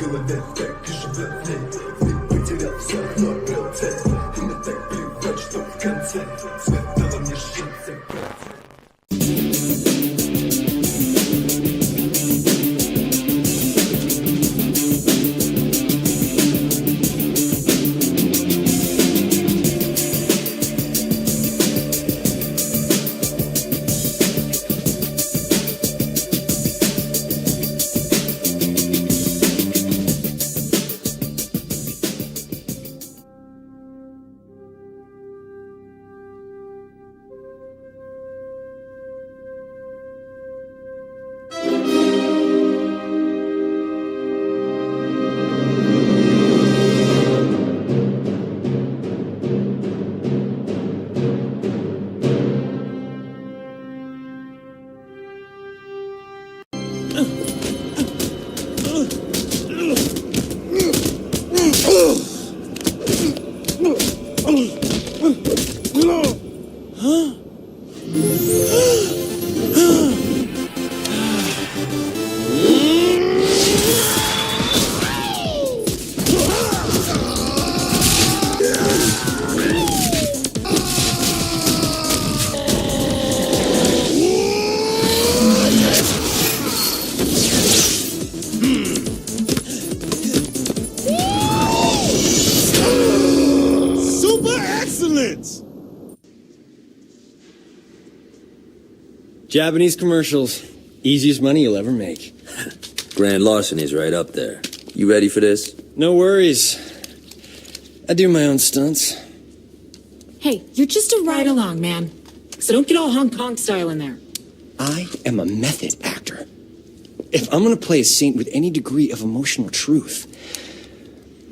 голове так и живет в ней. Ведь потерял все, но обрел цель. И не так плевать, что в конце цвет дала мне шанс играть. Japanese commercials. Easiest money you'll ever make. Grand larceny's right up there. You ready for this? No worries. I do my own stunts. Hey, you're just a ride-along, man. So don't get all Hong Kong style in there. I am a method actor. If I'm gonna play a saint with any degree of emotional truth,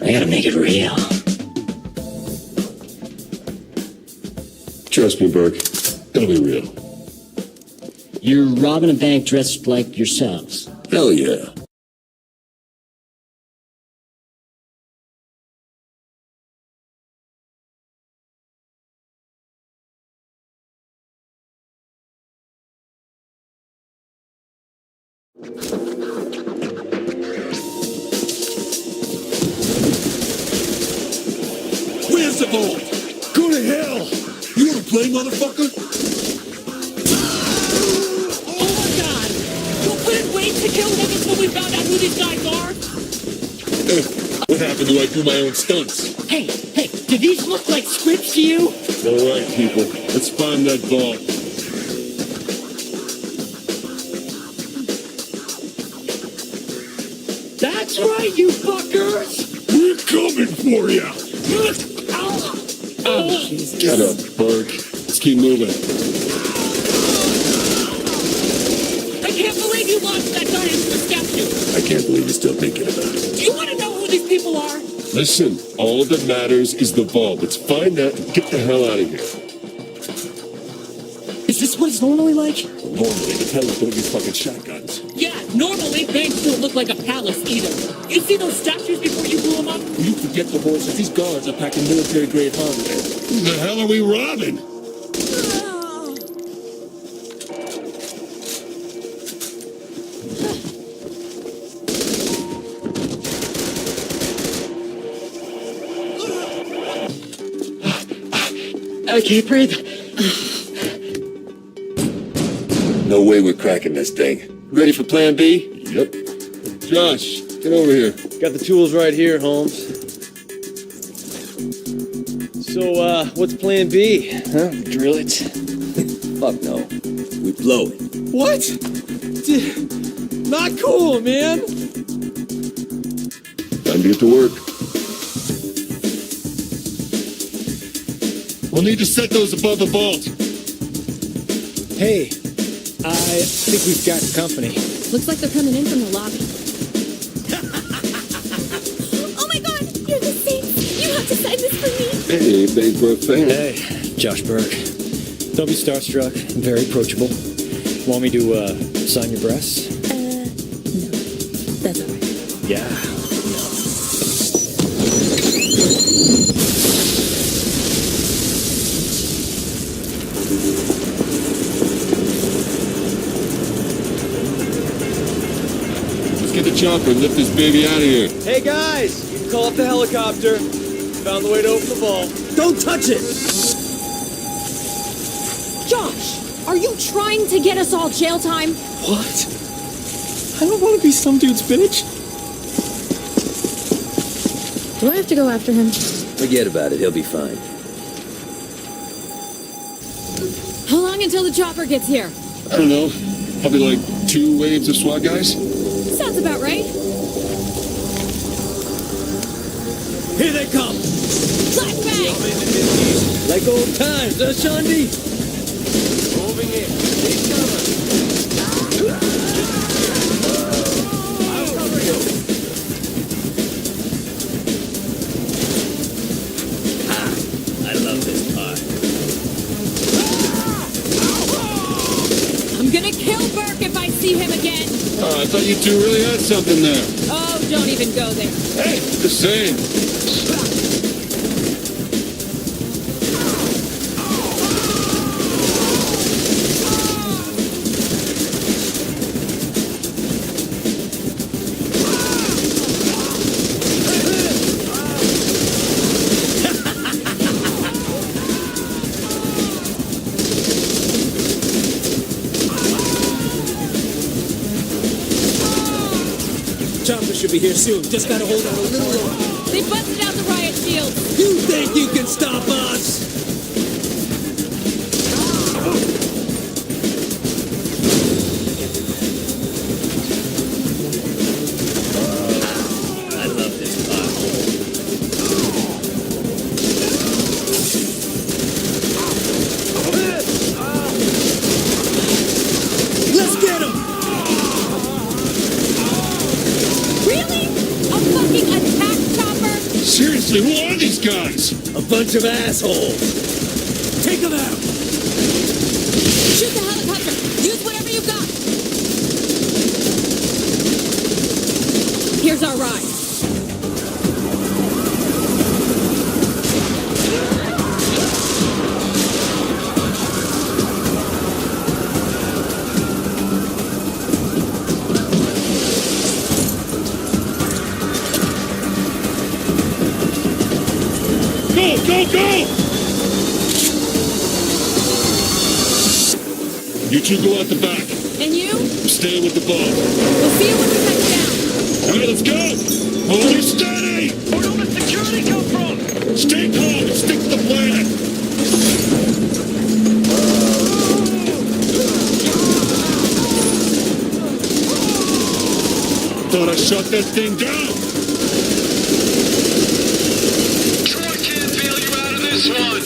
I gotta make it real. Trust me, Burke. It'll be real. You're robbing a bank dressed like yourselves. Hell yeah. Where's the vault? Go to hell! You wanna play, motherfucker? To kill him until we found out who these guys are? What happened to I do my own stunts? Hey, do these look like scripts to you? All right, people, let's find that vault. That's right, you fuckers! We're coming for you! Oh, Jesus. Get up, Burke. Let's keep moving. I can't believe you launched that guy into the statue! I can't believe you're still thinking about it. Do you want to know who these people are? Listen, all that matters is the vault. Let's find that and get the hell out of here. Is this what it's normally like? Normally, the tellers don't use fucking shotguns. Yeah, normally banks don't look like a palace either. You see those statues before you blew them up? You forget the horses. These guards are packing military-grade hardware. Who the hell are we robbing? I can't breathe. No way we're cracking this thing. Ready for plan B? Yep. Josh, get over here. Got the tools right here, Holmes. So, what's plan B? Huh? Drill it? Fuck no. We blow it. What? Not cool, man. Time to get to work. We'll need to set those above the vault. Hey, I think we've got company. Looks like they're coming in from the lobby. Oh my god, you're the saint. You have to sign this for me. Hey, big Burke fan. Hey, Josh Burke. Don't be starstruck. I'm very approachable. Want me to sign your breasts? No. That's alright. Yeah. the chopper and lift this baby out of here. Hey guys, you can call up the helicopter. Found the way to open the vault. Don't touch it! Josh, are you trying to get us all jail time? What? I don't want to be some dude's bitch. Do I have to go after him? Forget about it. He'll be fine. How long until the chopper gets here? I don't know. Probably like 2 waves of SWAT guys. Sounds about right. Here they come! Flashbang! Like old times, huh, Shandy? Moving in. He's coming. I'll cover you. I love this part. I'm gonna kill Burke if I see him again. Oh, I thought you two really had something there. Oh, don't even go there. Hey, the same. Chopper should be here soon. Just gotta hold on a little longer. They busted out the riot shield. You think you can stop us? I love this part. Let's get him! Really? A fucking attack chopper? Seriously, who are these guys? A bunch of assholes. Take them out! Shoot the helicopter. Use whatever you've got. Here's our ride. Go, go, go! You two go out the back. And you? I'm staying with the ball. We'll see you when we touch down. All right, let's go! Hold you steady! Where did the security come from? Stay calm and stick to the plan! Thought I shut that thing down! Troy can't bail you out of this one.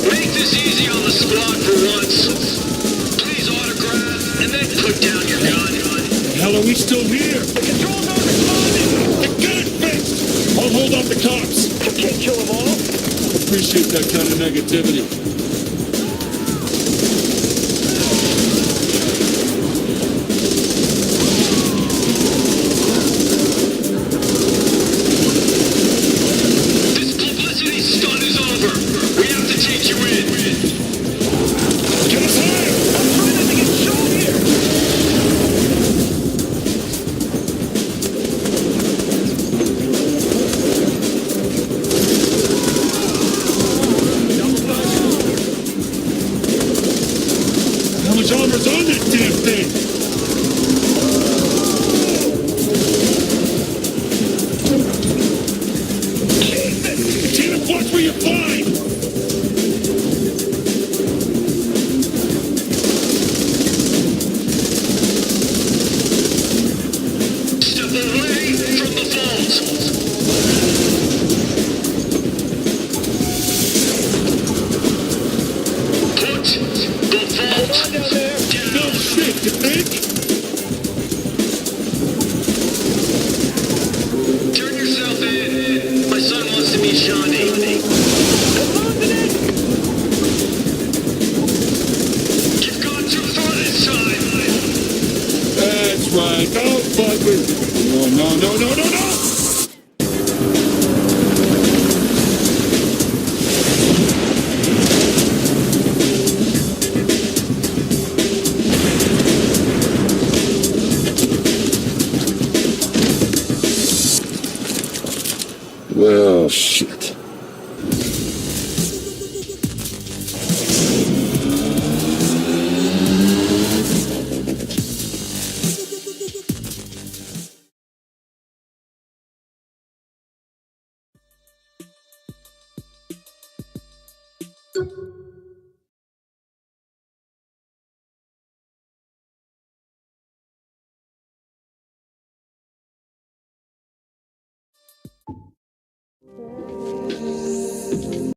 Make this easy on the squad for once. Please autograph and then put down your gun. Hell, are we still here? The controls aren't responding! Then get it fixed! I'll hold off the cops! You can't kill them all. Appreciate that kind of negativity. This publicity stunt is over. We have to take you in. Get us higher! I'm trying not to get shot here. How much armor's on that damn thing? Jesus! Watch where you're flying! Step away from the vault. Put the vault down. No shit, you think? Turn yourself in. My son wants to meet Shani. You've gone too far this time. That's right. Don't fuck with... No. Well, shit.